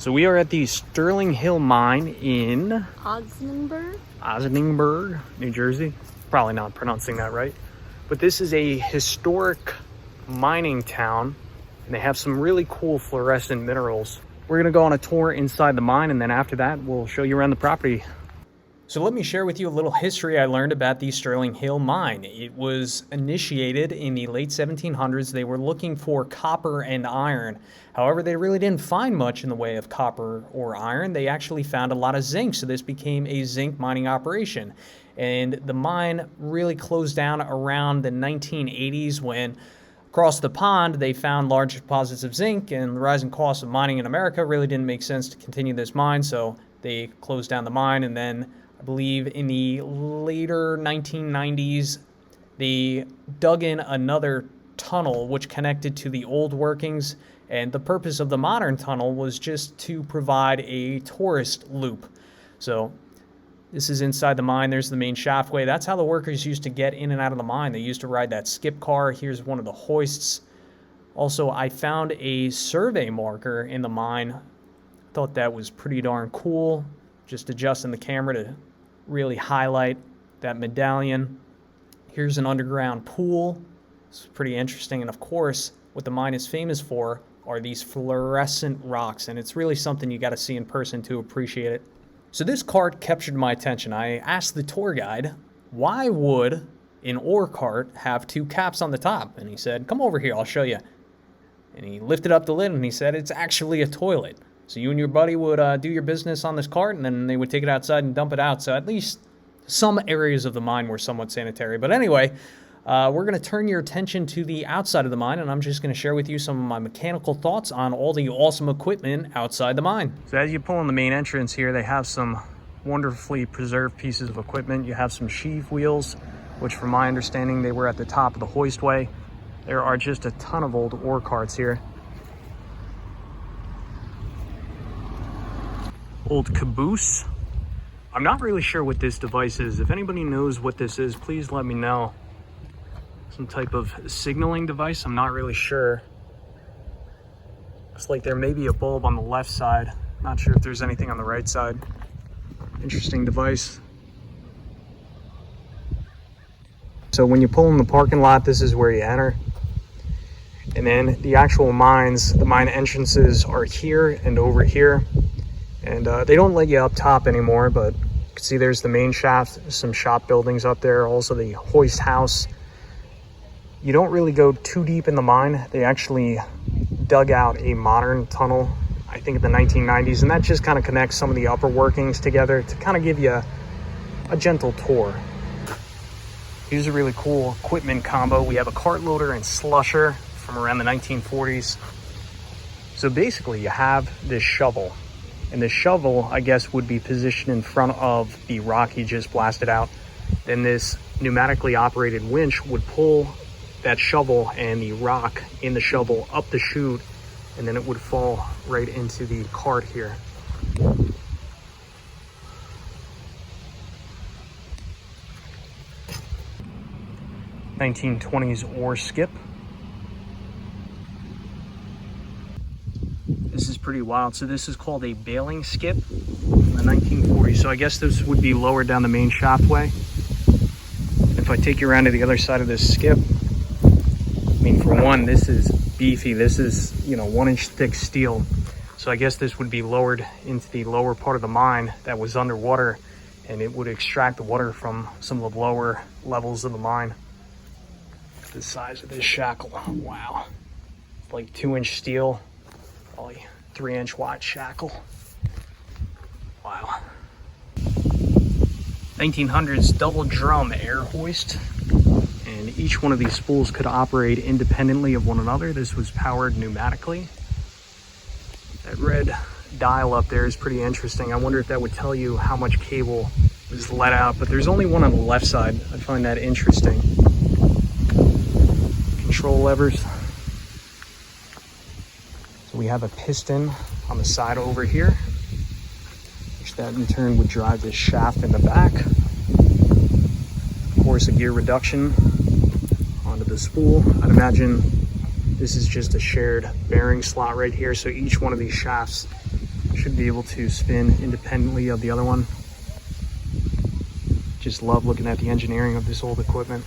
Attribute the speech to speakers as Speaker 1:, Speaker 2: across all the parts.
Speaker 1: So we are at the Sterling Hill Mine in
Speaker 2: Ogdensburg,
Speaker 1: New Jersey. Probably not pronouncing that right. But this is a historic mining town, and they have some really cool fluorescent minerals. We're gonna go on a tour inside the mine, and then after that, we'll show you around the property. So let me share with you a little history I learned about the Sterling Hill Mine. It was initiated in the late 1700s. They were looking for copper and iron. However, they really didn't find much in the way of copper or iron. They actually found a lot of zinc, so this became a zinc mining operation. And the mine really closed down around the 1980s when across the pond they found large deposits of zinc, and the rising cost of mining in America really didn't make sense to continue this mine, so they closed down the mine. And then I believe in the later 1990s, they dug in another tunnel which connected to the old workings, and the purpose of the modern tunnel was just to provide a tourist loop. So this is inside the mine. There's the main shaftway. That's how the workers used to get in and out of the mine. They used to ride that skip car. Here's one of the hoists. Also, I found a survey marker in the mine. Thought that was pretty darn cool. Just adjusting the camera to really highlight that medallion. Here's an underground pool. It's pretty interesting. And of course, what the mine is famous for are these fluorescent rocks. And it's really something you got to see in person to appreciate it. So this cart captured my attention. I asked the tour guide, why would an ore cart have two caps on the top? And he said, come over here, I'll show you. And he lifted up the lid and he said, it's actually a toilet. So you and your buddy would do your business on this cart, and then they would take it outside and dump it out. So at least some areas of the mine were somewhat sanitary. But anyway, we're going to turn your attention to the outside of the mine, and I'm just going to share with you some of my mechanical thoughts on all the awesome equipment outside the mine. So as you pull in the main entrance here, they have some wonderfully preserved pieces of equipment. You have some sheave wheels, which from my understanding, they were at the top of the hoistway. There are just a ton of old ore carts here. Old caboose. I'm not really sure what this device is. If anybody knows what this is, please let me know. Some type of signaling device, I'm not really sure. Looks like there may be a bulb on the left side. Not sure if there's anything on the right side. Interesting device. So when you pull in the parking lot, this is where you enter. And then the actual mines, the mine entrances are here and over here. And they don't let you up top anymore, but you can see there's the main shaft, some shop buildings up there, also the hoist house. You don't really go too deep in the mine. They actually dug out a modern tunnel, I think in the 1990s, and that just kind of connects some of the upper workings together to kind of give you a gentle tour. Here's a really cool equipment combo. We have a cart loader and slusher from around the 1940s. So basically you have this shovel. And the shovel, I guess, would be positioned in front of the rock he just blasted out. Then this pneumatically operated winch would pull that shovel and the rock in the shovel up the chute, and then it would fall right into the cart here. 1920s ore skip. This is pretty wild. So this is called a baling skip in the 1940s. So I guess this would be lower down the main shaftway. If I take you around to the other side of this skip, I mean, for one, this is beefy. This is, 1-inch thick steel. So I guess this would be lowered into the lower part of the mine that was underwater, and it would extract the water from some of the lower levels of the mine. The size of this shackle, wow. It's like 2-inch steel. Probably 3-inch wide shackle. Wow. 1900s double drum air hoist. And each one of these spools could operate independently of one another. This was powered pneumatically. That red dial up there is pretty interesting. I wonder if that would tell you how much cable was let out, but there's only one on the left side. I find that interesting. Control levers. So we have a piston on the side over here, which that in turn would drive this shaft in the back. Of course, a gear reduction onto the spool. I'd imagine this is just a shared bearing slot right here. So each one of these shafts Should be able to spin independently of the other one. Just love looking at the engineering of this old equipment.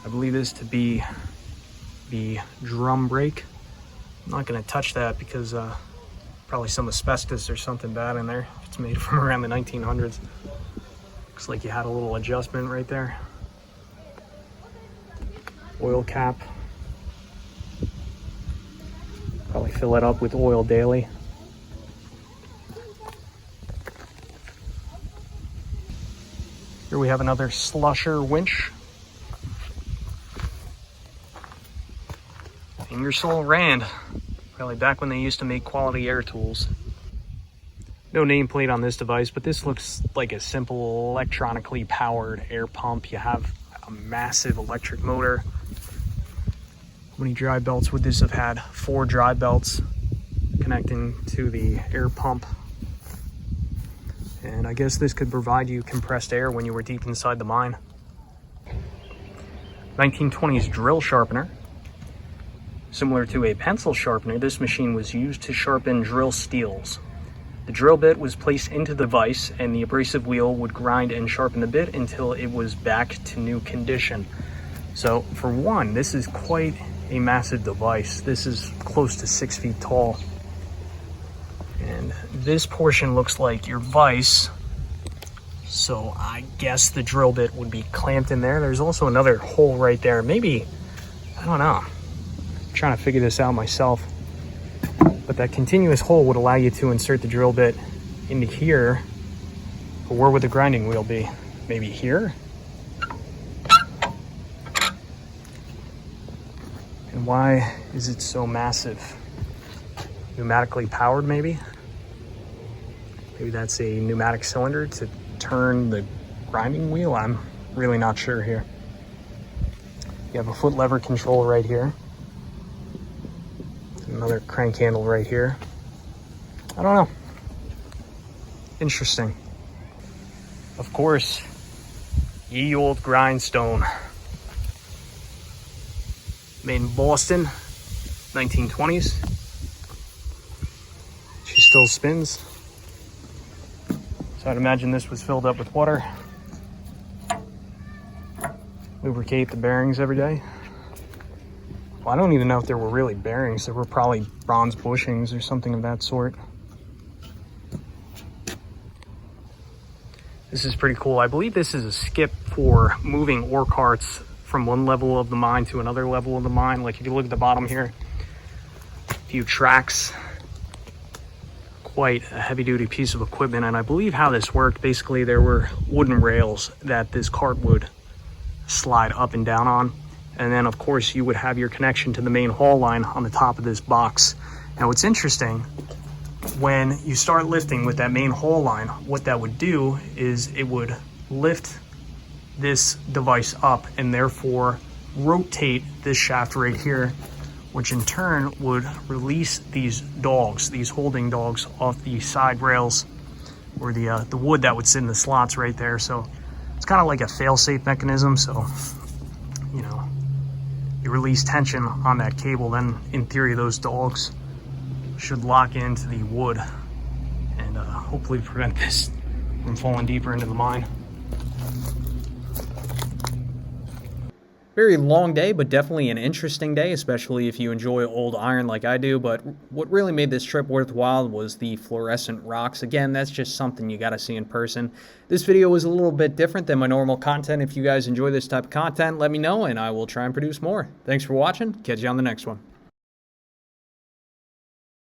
Speaker 1: I believe this to be the drum brake. I'm not going to touch that because probably some asbestos or something bad in there. It's made from around the 1900s. Looks like you had a little adjustment right there. Oil cap. Probably fill it up with oil daily. Here we have another slusher winch. Ingersoll Rand, probably back when they used to make quality air tools. No nameplate on this device, but this looks like a simple electronically powered air pump. You have a massive electric motor. How many drive belts would this have had? 4 drive belts connecting to the air pump. And I guess this could provide you compressed air when you were deep inside the mine. 1920s drill sharpener. Similar to a pencil sharpener, this machine was used to sharpen drill steels. The drill bit was placed into the vise and the abrasive wheel would grind and sharpen the bit until it was back to new condition. So for one, this is quite a massive device. This is close to 6 feet tall. And this portion looks like your vise. So I guess the drill bit would be clamped in there. There's also another hole right there. Maybe, I don't know. I'm trying to figure this out myself. But that continuous hole would allow you to insert the drill bit into here. But where would the grinding wheel be? Maybe here? And why is it so massive? Pneumatically powered, maybe? Maybe that's a pneumatic cylinder to turn the grinding wheel. I'm really not sure here. You have a foot lever control right here. Another crank handle right here. I don't know. Interesting. Of course, ye old grindstone. Made in Boston, 1920s. She still spins. So I'd imagine this was filled up with water. Lubricate the bearings every day. Well, I don't even know if there were really bearings. There were probably bronze bushings or something of that sort. This is pretty cool. I believe this is a skip for moving ore carts from one level of the mine to another level of the mine. Like if you look at the bottom here, a few tracks. Quite a heavy-duty piece of equipment, and I believe how this worked, basically there were wooden rails that this cart would slide up and down on, and then of course you would have your connection to the main haul line on the top of this box. Now what's interesting, when you start lifting with that main haul line, what that would do is it would lift this device up and therefore rotate this shaft right here, which in turn would release these dogs, these holding dogs, off the side rails, or the wood that would sit in the slots right there. So it's kind of like a fail-safe mechanism. So, you know, you release tension on that cable, then in theory those dogs should lock into the wood and hopefully prevent this from falling deeper into the mine. Very long day, but definitely an interesting day, especially if you enjoy old iron like I do. But what really made this trip worthwhile was the fluorescent rocks. Again, that's just something you got to see in person. This video was a little bit different than my normal content. If you guys enjoy this type of content, let me know and I will try and produce more. Thanks for watching. Catch you on the next one.